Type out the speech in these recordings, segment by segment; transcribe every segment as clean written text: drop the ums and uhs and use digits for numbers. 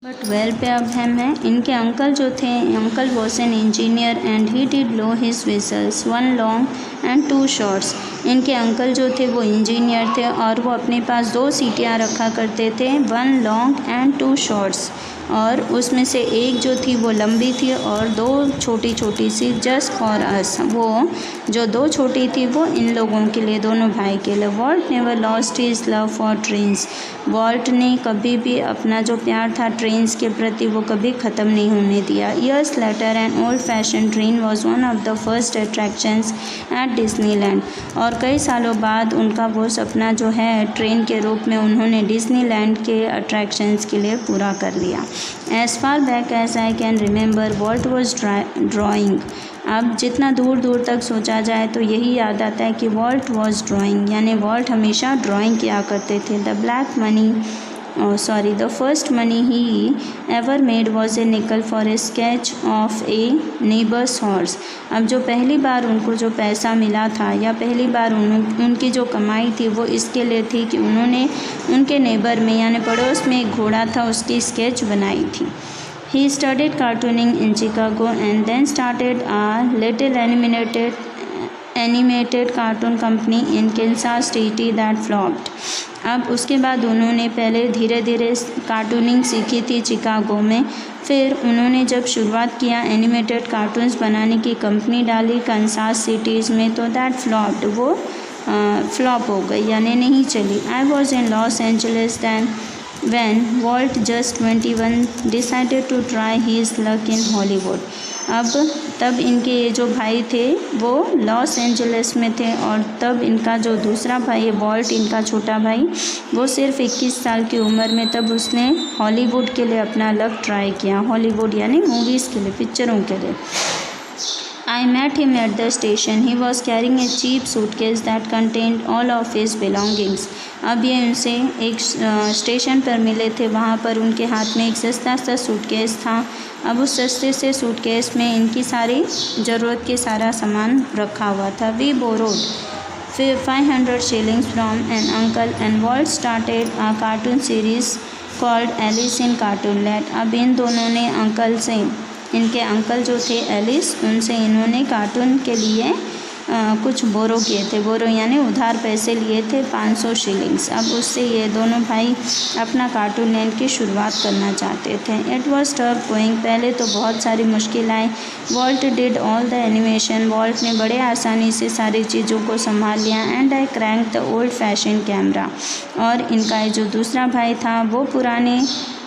But well पे अब हम हैं। इनके अंकल जो थे, uncle was an engineer and he did blow his whistles, one long and two shorts. इनके अंकल जो थे वो इंजीनियर थे और वो अपने पास 2 सीटियाँ रखा करते थे, वन लॉन्ग एंड 2 शॉर्ट्स, और उसमें से एक जो थी वो लंबी थी और 2 छोटी छोटी सी, जस्ट फॉर अस। वो जो 2 छोटी थी वो इन लोगों के लिए, दोनों भाई के लिए। Walt never lost his love for trains. Walt ने कभी भी अपना जो प्यार था ट्रेन्स के प्रति वो कभी ख़त्म नहीं होने दिया। Years later an old fashion train was one of the first attractions at Disneyland. और कई सालों बाद उनका वो सपना जो है ट्रेन के रूप में उन्होंने डिज्नीलैंड के अट्रैक्शंस के लिए पूरा कर लिया। As far back as I can remember Walt was drawing. अब जितना दूर दूर तक सोचा जाए तो यही याद आता है कि वॉल्ट वॉज ड्राइंग, यानी वॉल्ट हमेशा ड्राइंग किया करते थे। The first money he ever made was a nickel for a sketch of a neighbour's horse. अब जो पहली बार उनको जो पैसा मिला था या पहली बार उनकी जो कमाई थी वो इसके लिए थी कि उन्होंने उनके नेबर में यानी पड़ोस में एक घोड़ा था उसकी स्केच बनाई थी। He studied cartooning in Chicago and then started a little animated cartoon company in Kansas City that flopped. अब उसके बाद उन्होंने पहले धीरे धीरे कार्टूनिंग सीखी थी चिकागो में, फिर उन्होंने जब शुरुआत किया एनिमेटेड कार्टून्स बनाने की कंपनी डाली कंसास सिटीज़ में, तो दैट फ्लॉप्ड, वो फ्लॉप हो गई यानी नहीं चली। I was in Los Angeles then when Walt just 21 decided to try his luck in Hollywood. अब तब इनके ये जो भाई थे वो लॉस एंजलिस में थे और तब इनका जो दूसरा भाई है वॉल्ट, इनका छोटा भाई, वो सिर्फ 21 साल की उम्र में तब उसने हॉलीवुड के लिए अपना लक ट्राई किया। हॉलीवुड यानी मूवीज़ के लिए, पिक्चरों के लिए। I met him at the station. He was carrying a cheap suitcase that contained all of his belongings. अब ये उनसे एक स्टेशन पर मिले थे, वहाँ पर उनके हाथ में एक सस्ता सा सूटकेस था। अब उस सस्ते से सूटकेस में इनकी सारी ज़रूरत के सारा सामान रखा हुआ था। We borrowed 500 shillings from an uncle and Walt started a cartoon series called Alice in Cartoonland. अब इन दोनों ने अंकल से, इनके अंकल जो थे एलिस, उनसे इन्होंने कार्टून के लिए कुछ बोरो किए थे। बोरो यानी उधार पैसे लिए थे, 500 शिलिंग्स। अब उससे ये दोनों भाई अपना कार्टून लैंड की शुरुआत करना चाहते थे। इट वॉज टफ गोइंग, पहले तो बहुत सारी मुश्किल आई। Walt did all the animation, Walt ने बड़े आसानी से सारी चीज़ों को संभाल लिया। And I crank the old fashion camera, और इनका जो दूसरा भाई था वो पुराने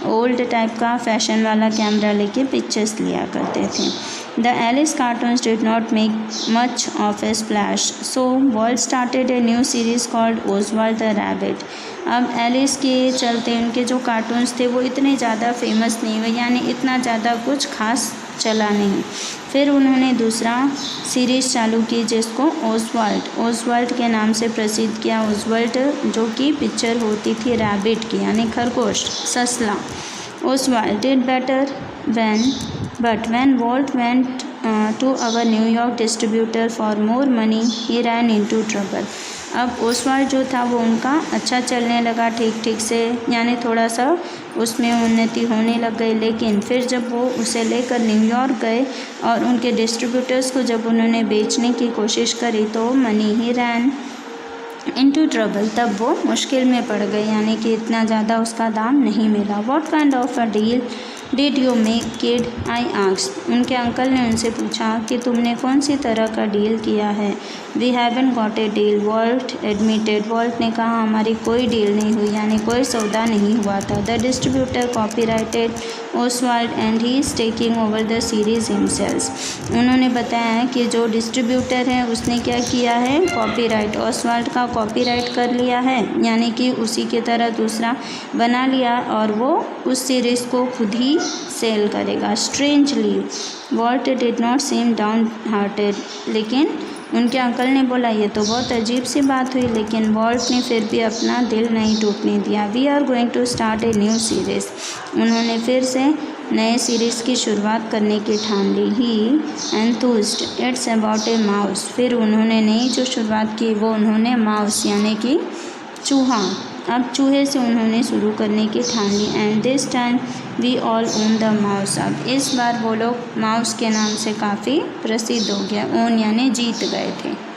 ओल्ड टाइप का फैशन वाला कैमरा लेके पिक्चर्स लिया करते थे। The Alice cartoons did not make much of a splash, so Walt started a new series called Oswald the rabbit. अब एलिस के चलते उनके जो कार्टून्स थे वो इतने ज़्यादा फेमस नहीं हुए, यानी इतना ज़्यादा कुछ खास चला नहीं। फिर उन्होंने दूसरा सीरीज़ चालू की जिसको ओसवाल्ड के नाम से प्रसिद्ध किया। ओसवाल्ड जो कि पिक्चर होती थी रैबिट की, यानी खरगोश, ससला। Oswald did better but when Walt went to our New York distributor for more money, he ran into trouble. अब ओसवाल्ड जो था वो उनका अच्छा चलने लगा ठीक ठीक से, यानी थोड़ा सा उसमें उन्नति होने लग गई, लेकिन फिर जब वो उसे लेकर न्यूयॉर्क गए और उनके डिस्ट्रीब्यूटर्स को जब उन्होंने बेचने की कोशिश करी तो मनी ही रैन इनटू ट्रबल, तब वो मुश्किल में पड़ गए, यानी कि इतना ज़्यादा उसका दाम नहीं मिला। What kind of a deal did you make kid, I asked. उनके अंकल ने उनसे पूछा कि तुमने कौन सी तरह का डील किया है। We haven't got a deal, Walt admitted. Walt ने कहा हमारी कोई डील नहीं हुई, यानी कोई सौदा नहीं हुआ था। The distributor copyrighted Oswald and he is taking over the series himself. उन्होंने बताया कि जो डिस्ट्रीब्यूटर है उसने क्या किया है, कॉपीराइट, ओसवाल्ड का कॉपीराइट कर लिया है, यानी कि उसी की तरह दूसरा बना लिया और वो उस सीरीज़ को खुद ही सेल करेगा। Strangely Walt did not seem down hearted, लेकिन उनके अंकल ने बोला ये तो बहुत अजीब सी बात हुई, लेकिन वॉल्ट ने फिर भी अपना दिल नहीं टूटने दिया। We are going to start a new series, उन्होंने फिर से नए सीरीज़ की शुरुआत करने की ठान ली। ही एंथुज्ड, इट्स अबाउट ए माउस। फिर उन्होंने नई जो शुरुआत की वो उन्होंने माउस यानी कि चूहा, अब चूहे से उन्होंने शुरू करने की ठान ली। And this time we all own the mouse. अब इस बार वो लोग माउस के नाम से काफ़ी प्रसिद्ध हो गया। ओन यानी जीत गए थे।